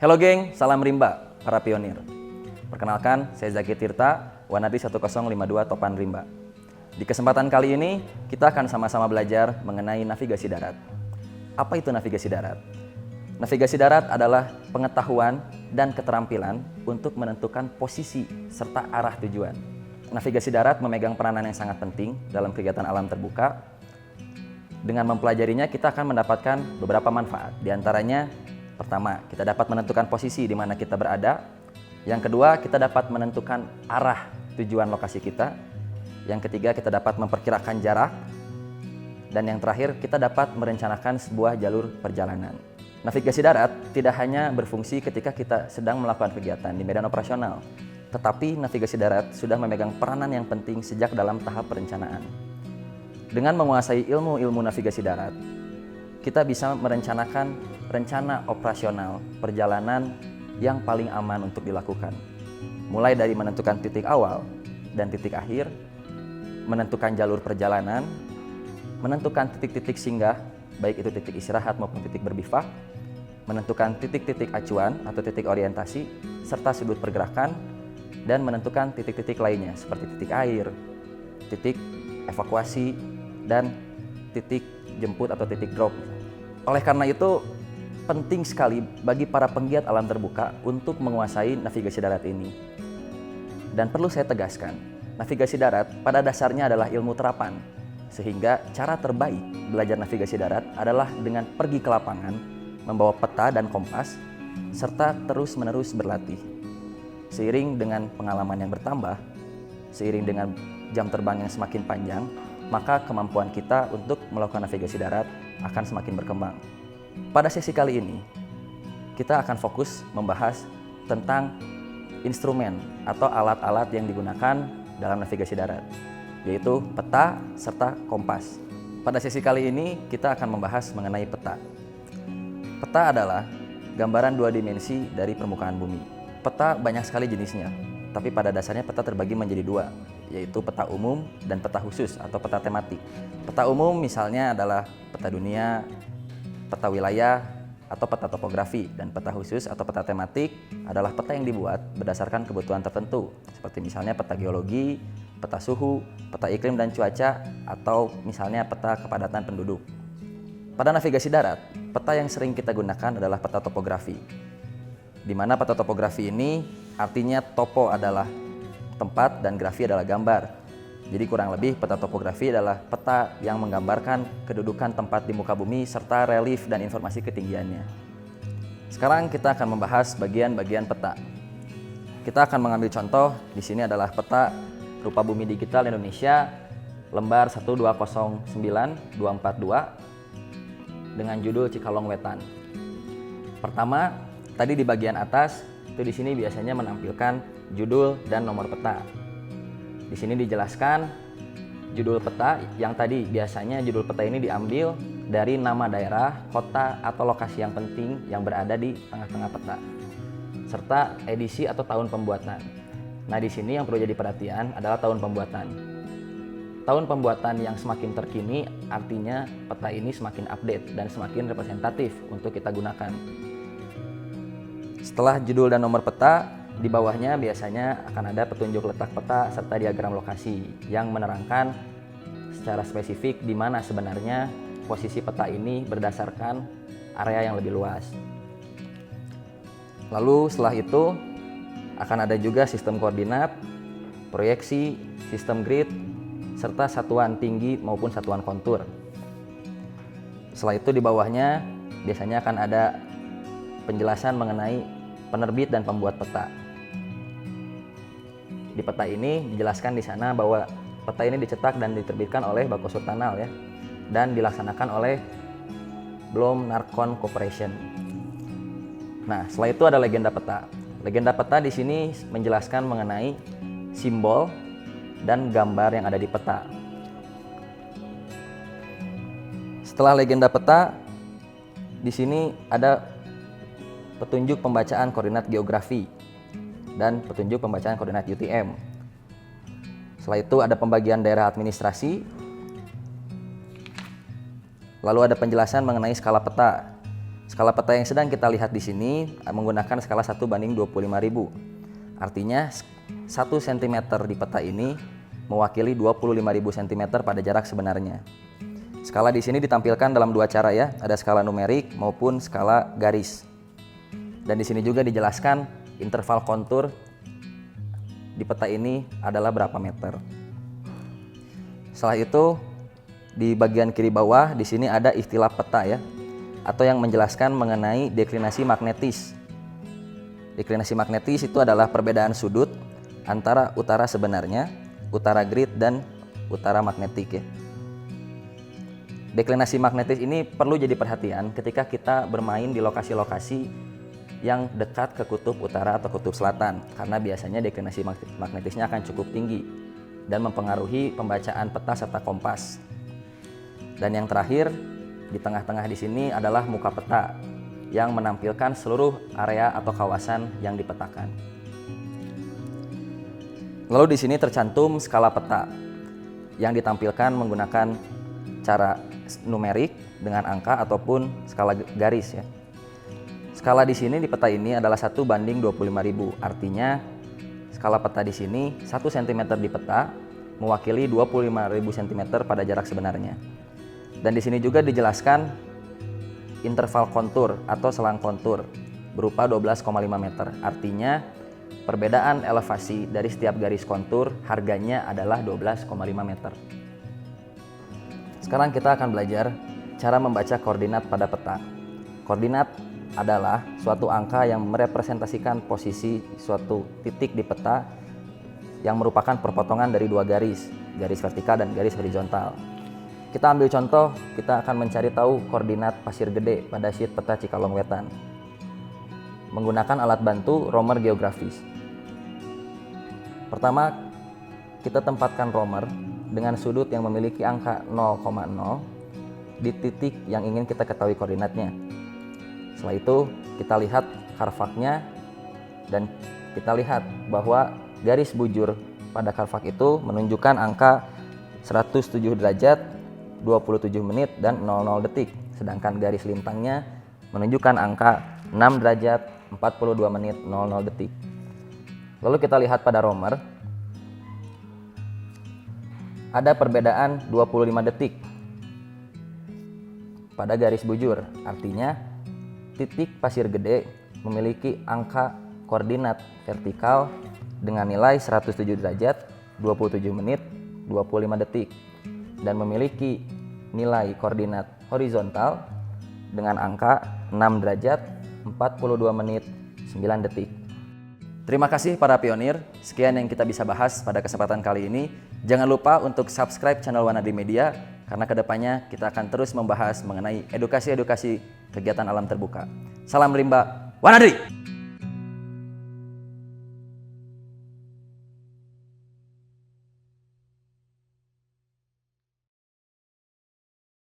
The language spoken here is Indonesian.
Halo geng, salam rimba, para pionir. Perkenalkan, saya Zaki Tirta, Wanadi 1052 Topan Rimba. Di kesempatan kali ini, kita akan sama-sama belajar mengenai navigasi darat. Apa itu navigasi darat? Navigasi darat adalah pengetahuan dan keterampilan untuk menentukan posisi serta arah tujuan. Navigasi darat memegang peranan yang sangat penting dalam kegiatan alam terbuka. Dengan mempelajarinya, kita akan mendapatkan beberapa manfaat. Di antaranya, pertama, kita dapat menentukan posisi di mana kita berada. Yang kedua, kita dapat menentukan arah tujuan lokasi kita. Yang ketiga, kita dapat memperkirakan jarak. Dan yang terakhir, kita dapat merencanakan sebuah jalur perjalanan. Navigasi darat tidak hanya berfungsi ketika kita sedang melakukan kegiatan di medan operasional, tetapi navigasi darat sudah memegang peranan yang penting sejak dalam tahap perencanaan. Dengan menguasai ilmu-ilmu navigasi darat, kita bisa merencanakan rencana operasional perjalanan yang paling aman untuk dilakukan. Mulai dari menentukan titik awal dan titik akhir, menentukan jalur perjalanan, menentukan titik-titik singgah, baik itu titik istirahat maupun titik berbivak, menentukan titik-titik acuan atau titik orientasi, serta sudut pergerakan, dan menentukan titik-titik lainnya seperti titik air, titik evakuasi, dan titik jemput atau titik drop. Oleh karena itu, penting sekali bagi para penggiat alam terbuka untuk menguasai navigasi darat ini. Dan perlu saya tegaskan, navigasi darat pada dasarnya adalah ilmu terapan, sehingga cara terbaik belajar navigasi darat adalah dengan pergi ke lapangan, membawa peta dan kompas, serta terus-menerus berlatih. Seiring dengan pengalaman yang bertambah, seiring dengan jam terbang yang semakin panjang, maka kemampuan kita untuk melakukan navigasi darat akan semakin berkembang. Pada sesi kali ini, kita akan fokus membahas tentang instrumen atau alat-alat yang digunakan dalam navigasi darat, yaitu peta serta kompas. Pada sesi kali ini, kita akan membahas mengenai peta. Peta adalah gambaran dua dimensi dari permukaan bumi. Peta banyak sekali jenisnya, tapi pada dasarnya peta terbagi menjadi dua, yaitu peta umum dan peta khusus atau peta tematik. Peta umum misalnya adalah peta dunia, peta wilayah, atau peta topografi, dan peta khusus atau peta tematik adalah peta yang dibuat berdasarkan kebutuhan tertentu, seperti misalnya peta geologi, peta suhu, peta iklim dan cuaca, atau misalnya peta kepadatan penduduk. Pada navigasi darat, peta yang sering kita gunakan adalah peta topografi, di mana peta topografi ini artinya topo adalah tempat dan grafi adalah gambar. Jadi kurang lebih peta topografi adalah peta yang menggambarkan kedudukan tempat di muka bumi serta relief dan informasi ketinggiannya. Sekarang kita akan membahas bagian-bagian peta. Kita akan mengambil contoh, di sini adalah peta rupa bumi digital Indonesia lembar 1209242 dengan judul Cikalong Wetan. Pertama, tadi di bagian atas itu di sini biasanya menampilkan judul dan nomor peta. Di sini dijelaskan judul peta yang tadi biasanya judul peta ini diambil dari nama daerah, kota, atau lokasi yang penting yang berada di tengah-tengah peta, serta edisi atau tahun pembuatan. Nah, di sini yang perlu jadi perhatian adalah tahun pembuatan. Tahun pembuatan yang semakin terkini artinya peta ini semakin update dan semakin representatif untuk kita gunakan. Setelah judul dan nomor peta, di bawahnya biasanya akan ada petunjuk letak peta serta diagram lokasi yang menerangkan secara spesifik di mana sebenarnya posisi peta ini berdasarkan area yang lebih luas. Lalu setelah itu akan ada juga sistem koordinat, proyeksi, sistem grid, serta satuan tinggi maupun satuan kontur. Setelah itu di bawahnya biasanya akan ada penjelasan mengenai penerbit dan pembuat peta. Di peta ini dijelaskan di sana bahwa peta ini dicetak dan diterbitkan oleh Bako Surtanal ya, dan dilaksanakan oleh Blom Narkon Corporation. Nah, setelah itu ada legenda peta. Legenda peta di sini menjelaskan mengenai simbol dan gambar yang ada di peta. Setelah legenda peta, di sini ada petunjuk pembacaan koordinat geografi dan petunjuk pembacaan koordinat UTM. Setelah itu ada pembagian daerah administrasi. Lalu ada penjelasan mengenai skala peta. Skala peta yang sedang kita lihat di sini menggunakan skala 1:25.000. Artinya 1 cm di peta ini mewakili 25.000 cm pada jarak sebenarnya. Skala di sini ditampilkan dalam dua cara ya, ada skala numerik maupun skala garis. Dan di sini juga dijelaskan interval kontur di peta ini adalah berapa meter. Setelah itu di bagian kiri bawah di sini ada istilah peta ya, atau yang menjelaskan mengenai deklinasi magnetis. Deklinasi magnetis itu adalah perbedaan sudut antara utara sebenarnya, utara grid, dan utara magnetik ya. Deklinasi magnetis ini perlu jadi perhatian ketika kita bermain di lokasi-lokasi yang dekat ke kutub utara atau kutub selatan, karena biasanya deklinasi magnetisnya akan cukup tinggi dan mempengaruhi pembacaan peta serta kompas. Dan yang terakhir, di tengah-tengah di sini adalah muka peta yang menampilkan seluruh area atau kawasan yang dipetakan. Lalu di sini tercantum skala peta yang ditampilkan menggunakan cara numerik dengan angka ataupun skala garis ya. Skala di sini di peta ini adalah 1:25.000. Artinya skala peta di sini 1 cm di peta mewakili 25.000 cm pada jarak sebenarnya. Dan di sini juga dijelaskan interval kontur atau selang kontur berupa 12,5 meter. Artinya perbedaan elevasi dari setiap garis kontur harganya adalah 12,5 meter. Sekarang kita akan belajar cara membaca koordinat pada peta. Koordinat adalah suatu angka yang merepresentasikan posisi suatu titik di peta yang merupakan perpotongan dari dua garis, garis vertikal dan garis horizontal. Kita ambil contoh, kita akan mencari tahu koordinat Pasir Gede pada sheet peta Cikalong Wetan menggunakan alat bantu romer geografis. Pertama, kita tempatkan romer dengan sudut yang memiliki angka 0,0 di titik yang ingin kita ketahui koordinatnya. Setelah itu kita lihat karvaknya dan kita lihat bahwa garis bujur pada karvak itu menunjukkan angka 107 derajat 27 menit dan 00 detik, sedangkan garis lintangnya menunjukkan angka 6 derajat 42 menit 00 detik. Lalu kita lihat pada romer, ada perbedaan 25 detik pada garis bujur. Artinya titik Pasir Gede memiliki angka koordinat vertikal dengan nilai 107 derajat 27 menit 25 detik dan memiliki nilai koordinat horizontal dengan angka 6 derajat 42 menit 9 detik. Terima kasih para pionir, sekian yang kita bisa bahas pada kesempatan kali ini. Jangan lupa untuk subscribe channel Wanadri Media, karena kedepannya kita akan terus membahas mengenai edukasi-edukasi kegiatan alam terbuka. Salam rimba, Wanadri!